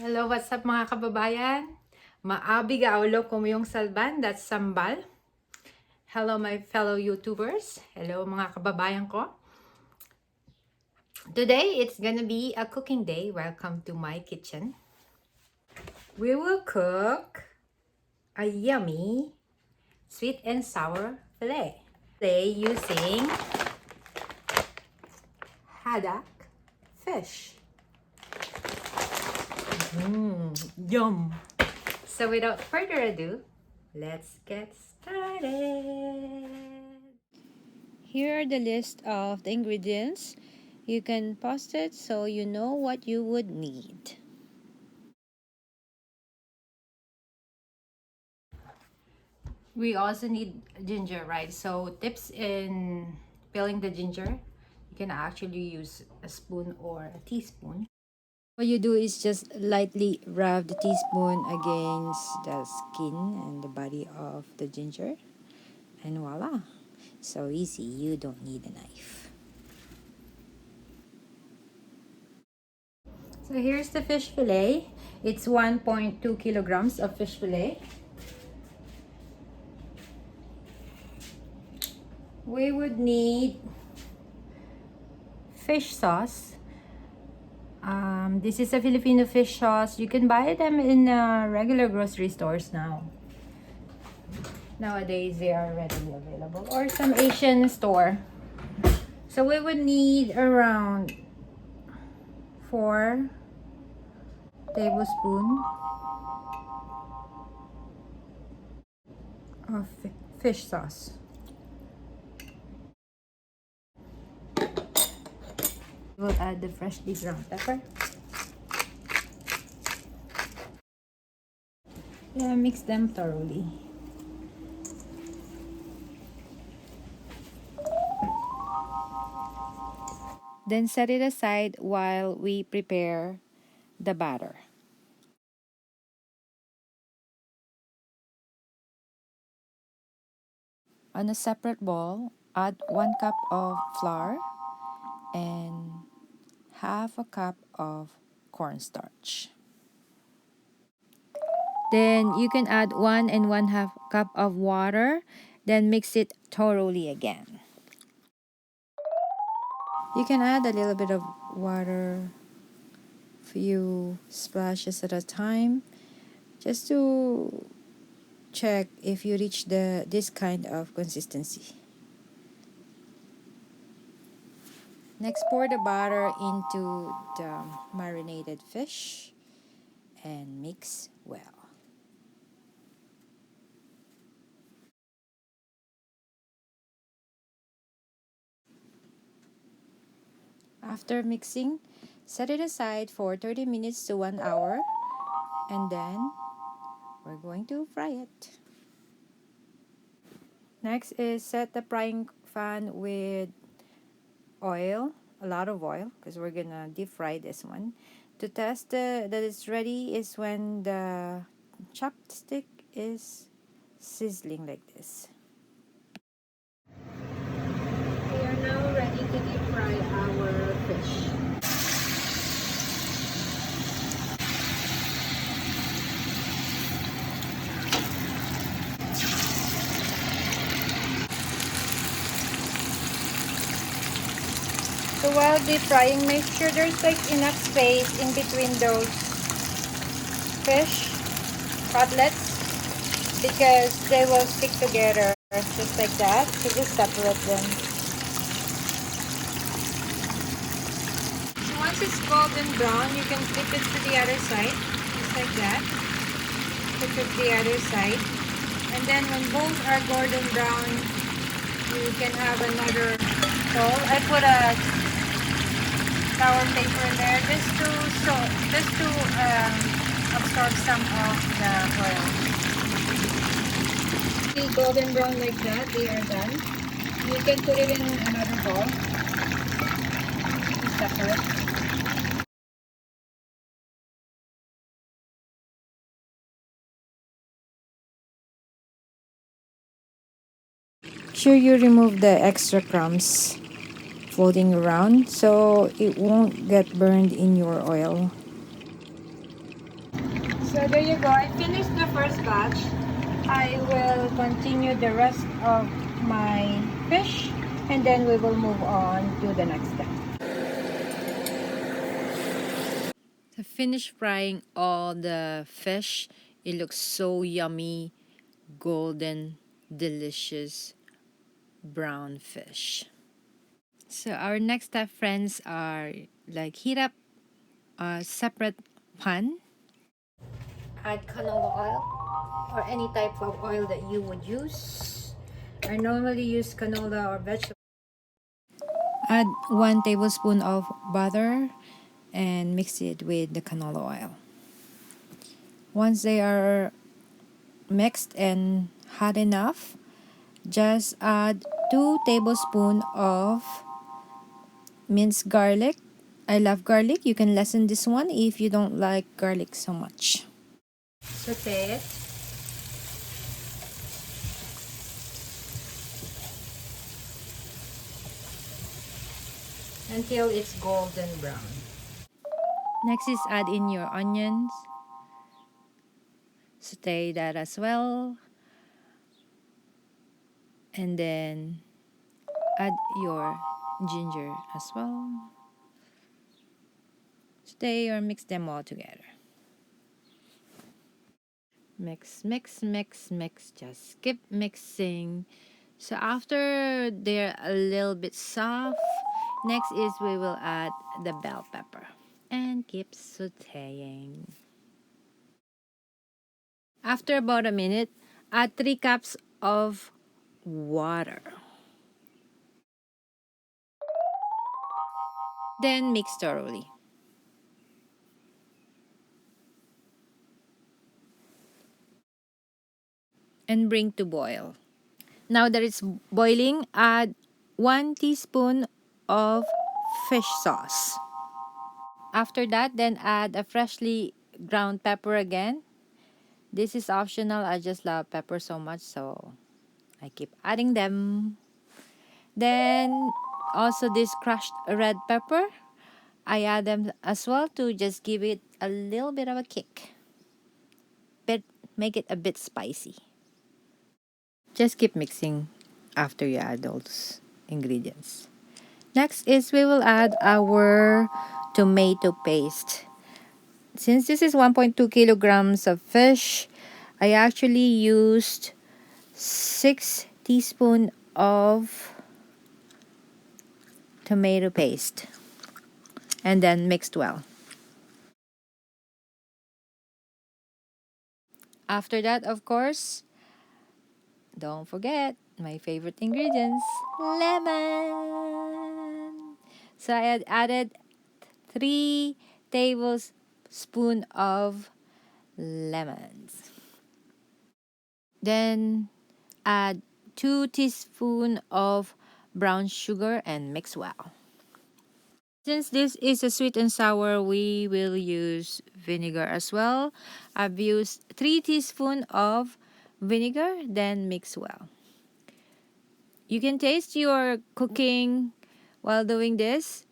Hello, what's up mga kababayan? Maabi gaulo kumuyong salban, that's sambal. Hello my fellow YouTubers. Hello mga kababayan ko. Today, it's gonna be a cooking day. Welcome to my kitchen. We will cook a yummy sweet and sour fillet. Today, using haddock fish. Yum! So without further ado, let's get started. Here are the list of the ingredients. You can pause it so you know what you would need. We also need ginger, right? So tips in peeling the ginger, you can actually use a spoon or a teaspoon. What you do is just lightly rub the teaspoon against the skin and the body of the ginger, and voila. So easy, you don't need a knife. So here's the fish fillet. It's 1.2 kilograms of fish fillet. We would need fish sauce. This is a Filipino fish sauce. You can buy them in regular grocery stores now. Nowadays, they are readily available. Or some Asian store. So we would need around 4 tablespoons of fish sauce. We'll add the freshly ground pepper. Yeah, mix them thoroughly. Then set it aside while we prepare the batter. On a separate bowl, add 1 cup of flour and half a cup of cornstarch. Then you can add 1 and 1/2 cup of water, then mix it thoroughly again. You can add a little bit of water, few splashes at a time, just to check if you reach this kind of consistency. Next, pour the batter into the marinated fish and mix well. After mixing, set it aside for 30 minutes to 1 hour, and then we're going to fry it. Next is set the frying pan with oil, a lot of oil, because we're gonna deep fry this one. To test that it's ready is when the chopstick is sizzling like this. We are now ready to deep fry our fish. So while deep frying, make sure there's like enough space in between those fish cutlets, because they will stick together just like that. So just separate them. So once it's golden brown, you can flip it to the other side, just like that. Flip it to the other side. And then when both are golden brown, you can have another bowl. I put a towel paper in there just to absorb some of the oil. See, golden brown like that, they are done. You can put it in another bowl. Separate. Sure you remove the extra crumbs floating around so it won't get burned in your oil. So there you go. I finished the first batch. I will continue the rest of my fish and then we will move on to the next step. To finish frying all the fish, it looks so yummy, golden, delicious brown fish. So our next step, friends, are like heat up a separate pan. Add canola oil or any type of oil that you would use. I normally use canola or vegetable. Add 1 tablespoon of butter and mix it with the canola oil. Once they are mixed and hot enough, just add 2 tablespoons of minced garlic. I love garlic. You can lessen this one if you don't like garlic so much. Saute it. Until it's golden brown. Next is add in your onions. Saute that as well. And then add your ginger as well. Saute or mix them all together. Mix, mix, mix, mix. Just keep mixing. So after they're a little bit soft, next is we will add the bell pepper and keep sauteing. After about a minute, add 3 cups of water. Then mix thoroughly. And bring to boil. Now that it's boiling, add 1 teaspoon of fish sauce. After that, then add a freshly ground pepper again. This is optional. I just love pepper so much, so I keep adding them. Then also this crushed red pepper. I add them as well to just give it a little bit of a kick. Make it a bit spicy. Just keep mixing after you add those ingredients. Next is we will add our tomato paste. Since this is 1.2 kilograms of fish, I actually used 6 teaspoons of tomato paste and then mixed well. After that, of course, don't forget my favorite ingredients, lemon. So I had added 3 tablespoons of lemons. Then add 2 teaspoons of brown sugar and mix well. Since this is a sweet and sour, we will use vinegar as well. I've used 3 teaspoons of vinegar, then mix well. You can taste your cooking while doing this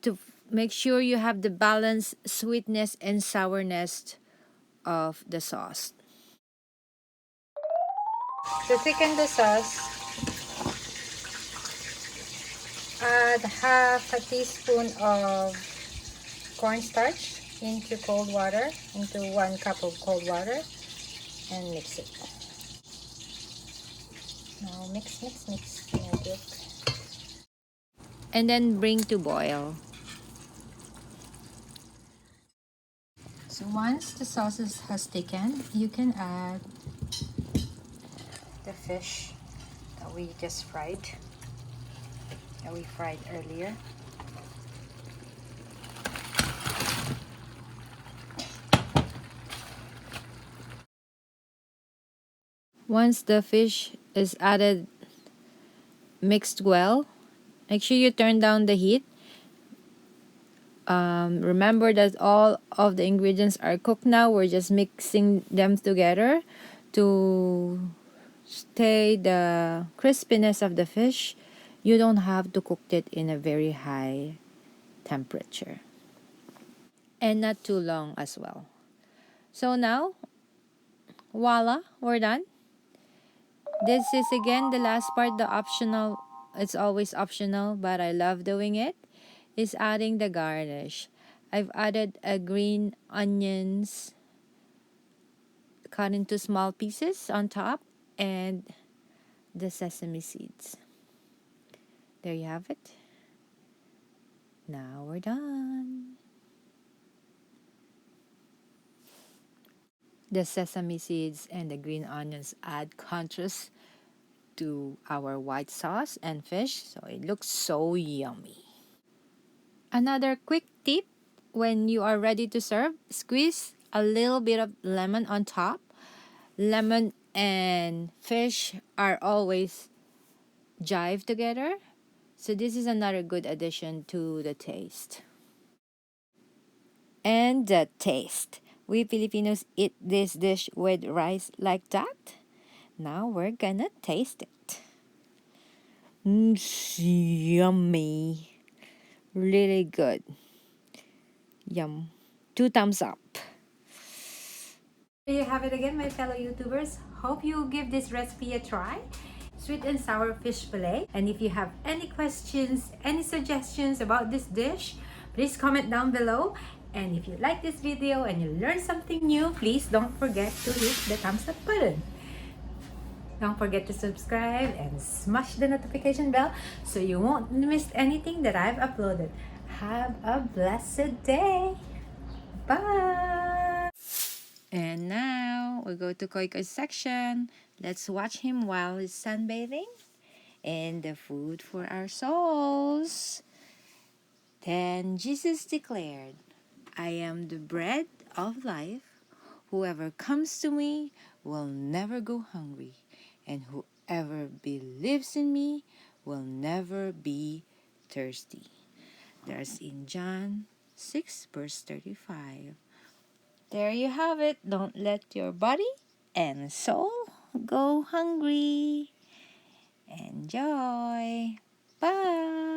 to make sure you have the balanced sweetness and sourness of the sauce. To thicken the sauce, add half a teaspoon of cornstarch into cold water, into 1 cup of cold water, and mix it. Now mix, mix, mix. Make it. And then bring to boil. So once the sauce has thickened, you can add the fish that we just fried, that we fried earlier. Once the fish is added, mixed well, make sure you turn down the heat. Remember that all of the ingredients are cooked now. We're just mixing them together to stay the crispiness of the fish. You don't have to cook it in a very high temperature. And not too long as well. So now, voila, we're done. This is again the last part, the optional. It's always optional, but I love doing it. Is adding the garnish. I've added a green onions cut into small pieces on top and the sesame seeds. There you have it. Now we're done. The sesame seeds and the green onions add contrast to our white sauce and fish, so it looks so yummy. Another quick tip, when you are ready to serve, squeeze a little bit of lemon on top. Lemon and fish are always jive together, so this is another good addition to the taste. And the taste. We Filipinos eat this dish with rice like that. Now we're gonna taste it. Yummy. Really good. Yum. 2 thumbs up. There you have it again, my fellow YouTubers. Hope you give this recipe a try. Sweet and sour fish fillet. And if you have any questions, any suggestions about this dish, please comment down below. And if you like this video and you learned something new, please don't forget to hit the thumbs up button. Don't forget to subscribe and smash the notification bell so you won't miss anything that I've uploaded. Have a blessed day. Bye! And now we go to Koiko's section. Let's watch him while he's sunbathing. And the food for our souls. Then Jesus declared, I am the bread of life. Whoever comes to me will never go hungry, and whoever believes in me will never be thirsty. That's in John 6 verse 35. There you have it. Don't let your body and soul go hungry. Enjoy. Bye.